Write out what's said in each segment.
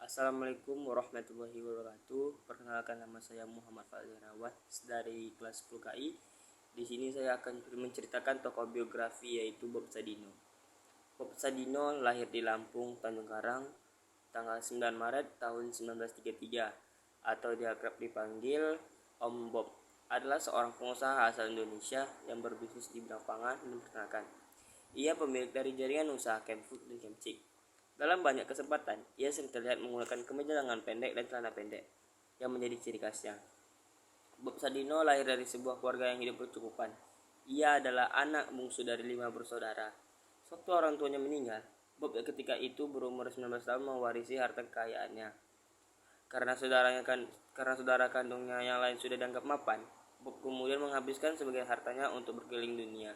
Assalamualaikum warahmatullahi wabarakatuh. Perkenalkan, nama saya Muhammad Fadil Rawat dari kelas 10 KI. Di sini saya akan menceritakan tokoh biografi yaitu Bob Sadino. Bob Sadino lahir di Lampung, Tanjung Karang, tanggal 9 Maret tahun 1933 atau diakrab dipanggil Om Bob. Adalah seorang pengusaha asal Indonesia yang berbisnis di bidang pangan dan peternakan. Ia pemilik dari jaringan usaha Camp Food dan Camp Chick. Dalam banyak kesempatan, ia sering terlihat menggunakan kemeja lengan pendek dan celana pendek yang menjadi ciri khasnya. Bob Sadino lahir dari sebuah keluarga yang hidup berkecukupan. Ia adalah anak bungsu dari 5 bersaudara. Sewaktu orang tuanya meninggal, Bob ketika itu berumur 19 tahun mewarisi harta kekayaannya. Karena saudara kandungnya yang lain sudah dianggap mapan, Bob kemudian menghabiskan sebagian hartanya untuk berkeliling dunia.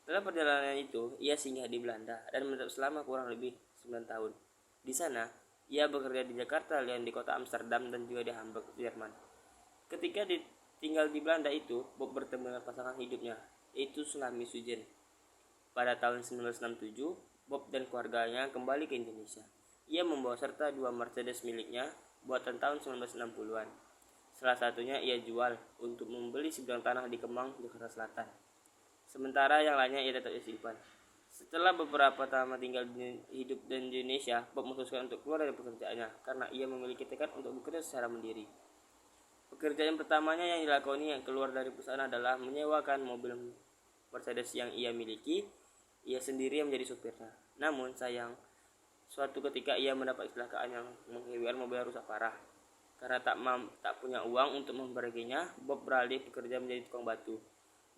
Dalam perjalanan itu, ia singgah di Belanda dan menetap selama kurang lebih 9 tahun. Di sana, ia bekerja di Jakarta dan di kota Amsterdam dan juga di Hamburg, Jerman. Ketika tinggal di Belanda itu, Bob bertemu dengan pasangan hidupnya, yaitu Sulami Sujen. Pada tahun 1967, Bob dan keluarganya kembali ke Indonesia. Ia membawa serta 2 Mercedes miliknya buatan tahun 1960-an. Salah satunya ia jual untuk membeli sebidang tanah di Kemang, Jakarta Selatan. Sementara yang lainnya ia tetap simpan. Setelah beberapa tahun tinggal hidup di Indonesia, Bob memutuskan untuk keluar dari pekerjaannya karena ia memiliki tekad untuk bekerja secara mandiri. Pekerjaan pertamanya yang dilakoni yang keluar dari perusahaan adalah menyewakan mobil Mercedes yang ia miliki. Ia sendiri yang menjadi supirnya. Namun sayang, suatu ketika ia mendapat kecelakaan yang mengakibatkan mobilnya rusak parah. Karena tak punya uang untuk memperbaikinya, Bob beralih bekerja menjadi tukang batu.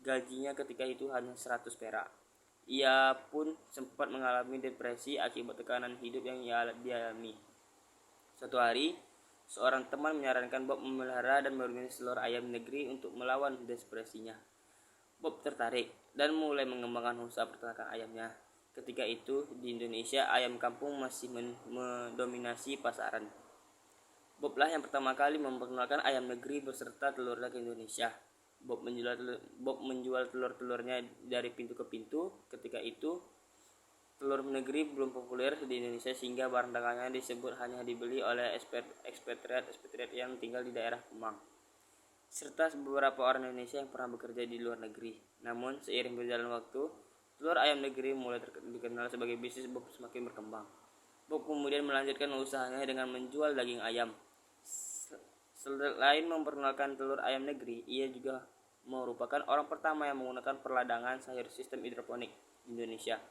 Gajinya ketika itu hanya 100 perak. Ia pun sempat mengalami depresi akibat tekanan hidup yang ia alami. Suatu hari, seorang teman menyarankan Bob memelihara dan mengurus telur ayam negeri untuk melawan depresinya. Bob tertarik dan mulai mengembangkan usaha peternakan ayamnya. Ketika itu, di Indonesia, ayam kampung masih mendominasi pasaran. Bob lah yang pertama kali memperkenalkan ayam negeri beserta telurnya ke Indonesia. Bob menjual telur-telurnya dari pintu ke pintu. Ketika itu, telur negeri belum populer di Indonesia sehingga barang dagangannya disebut hanya dibeli oleh ekspatriat yang tinggal di daerah Kemang, serta beberapa orang Indonesia yang pernah bekerja di luar negeri. Namun, seiring berjalan waktu, telur ayam negeri mulai dikenal sebagai bisnis Bob semakin berkembang. Bob kemudian melanjutkan usahanya dengan menjual daging ayam. Selain memperkenalkan telur ayam negeri, ia juga merupakan orang pertama yang menggunakan perladangan sayur sistem hidroponik di Indonesia.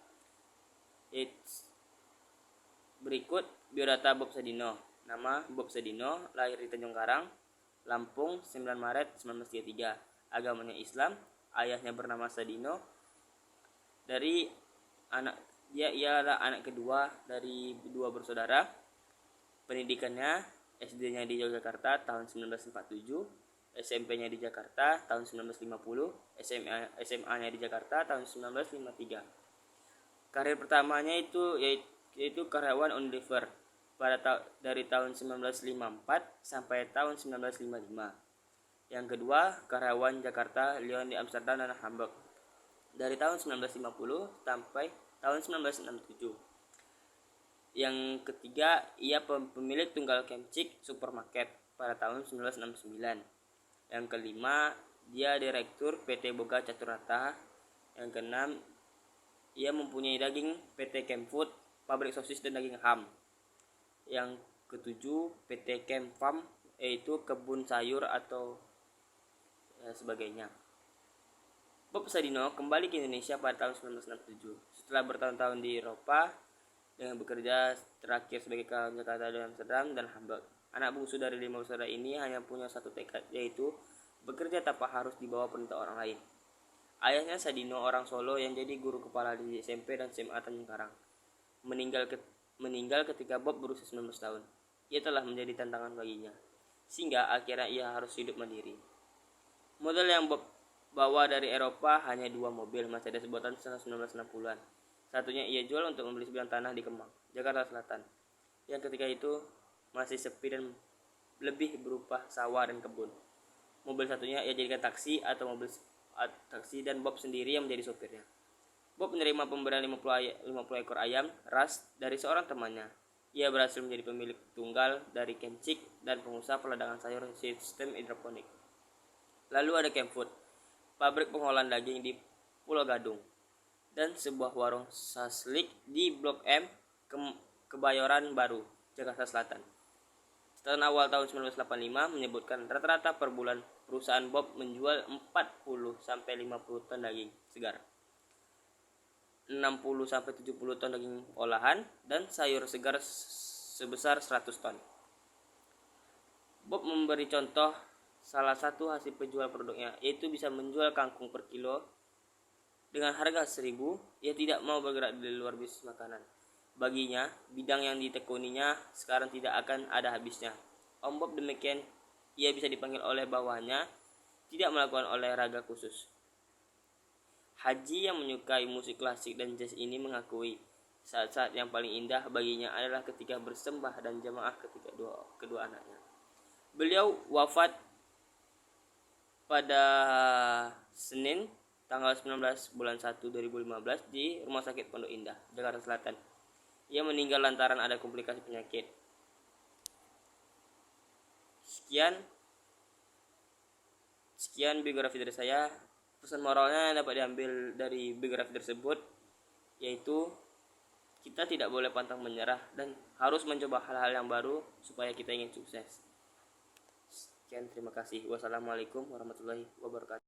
Berikut biodata Bob Sadino. Nama Bob Sadino, lahir di Tanjung Karang, Lampung, 9 Maret 1933. Agamanya Islam. Ayahnya bernama Sadino. Dia adalah anak kedua dari 2 bersaudara. Pendidikannya SD-nya di Yogyakarta tahun 1947, SMP-nya di Jakarta tahun 1950, SMA-nya di Jakarta tahun 1953. Karir pertamanya yaitu karyawan Unilever dari tahun 1954 sampai tahun 1955. Yang kedua, karyawan Jakarta, Lyon di Amsterdam dan Hamburg dari tahun 1950 sampai tahun 1967. Yang ketiga, ia pemilik tunggal Camp Chick Supermarket pada tahun 1969. Yang kelima, dia direktur PT Boga Caturata. Yang keenam, ia mempunyai daging PT Camp Food, pabrik sosis dan daging ham. Yang ketujuh, PT Camp Farm, yaitu kebun sayur atau sebagainya. Bob Sadino kembali ke Indonesia pada tahun 1967 setelah bertahun-tahun di Eropa dengan bekerja terakhir sebagai karyawan Jakarta dan Amsterdam dan Hamburg. Anak bungsu dari 5 bersaudara ini hanya punya satu tekad, yaitu bekerja tanpa harus dibawa perintah orang lain. Ayahnya Sadino, orang Solo yang jadi guru kepala di SMP dan SMA Tanjung Karang, meninggal ketika Bob berusia 19 tahun. Ia telah menjadi tantangan baginya, sehingga akhirnya ia harus hidup mandiri. Model yang Bob bawa dari Eropa hanya 2 mobil Mercedes buatan 1960-an. Satunya ia jual untuk membeli sebidang tanah di Kemang, Jakarta Selatan, yang ketika itu masih sepi dan lebih berupa sawah dan kebun. Mobil satunya ia jadikan taksi atau mobil taksi dan Bob sendiri yang menjadi sopirnya. Bob menerima pemberian 50 ekor ayam ras dari seorang temannya. Ia berhasil menjadi pemilik tunggal dari Kencik dan pengusaha peledangan sayur sistem hidroponik. Lalu ada Kemfood, pabrik pengolahan daging di Pulau Gadung, dan sebuah warung saslik di Blok M, Kebayoran Baru, Jakarta Selatan. Setelah awal tahun 1985 menyebutkan rata-rata per bulan perusahaan Bob menjual 40-50 ton daging segar, 60-70 ton daging olahan, dan sayur segar sebesar 100 ton. Bob memberi contoh salah satu hasil penjual produknya, yaitu bisa menjual kangkung per kilo dengan harga 1.000. Ia tidak mau bergerak di luar bisnis makanan. Baginya, bidang yang ditekuninya sekarang tidak akan ada habisnya. Om Bob demikian ia bisa dipanggil oleh bawahannya, tidak melakukan olahraga khusus. Haji yang menyukai musik klasik dan jazz ini mengakui saat-saat yang paling indah baginya adalah ketika bersembah dan jamaah ketika kedua anaknya. Beliau wafat pada Senin tanggal 19 bulan 1 2015 di Rumah Sakit Pondok Indah, Jakarta Selatan. Ia meninggal lantaran ada komplikasi penyakit. Sekian biografi dari saya. Pesan moralnya dapat diambil dari biografi tersebut, yaitu kita tidak boleh pantang menyerah dan harus mencoba hal-hal yang baru supaya kita ingin sukses. Sekian, terima kasih. Wassalamualaikum warahmatullahi wabarakatuh.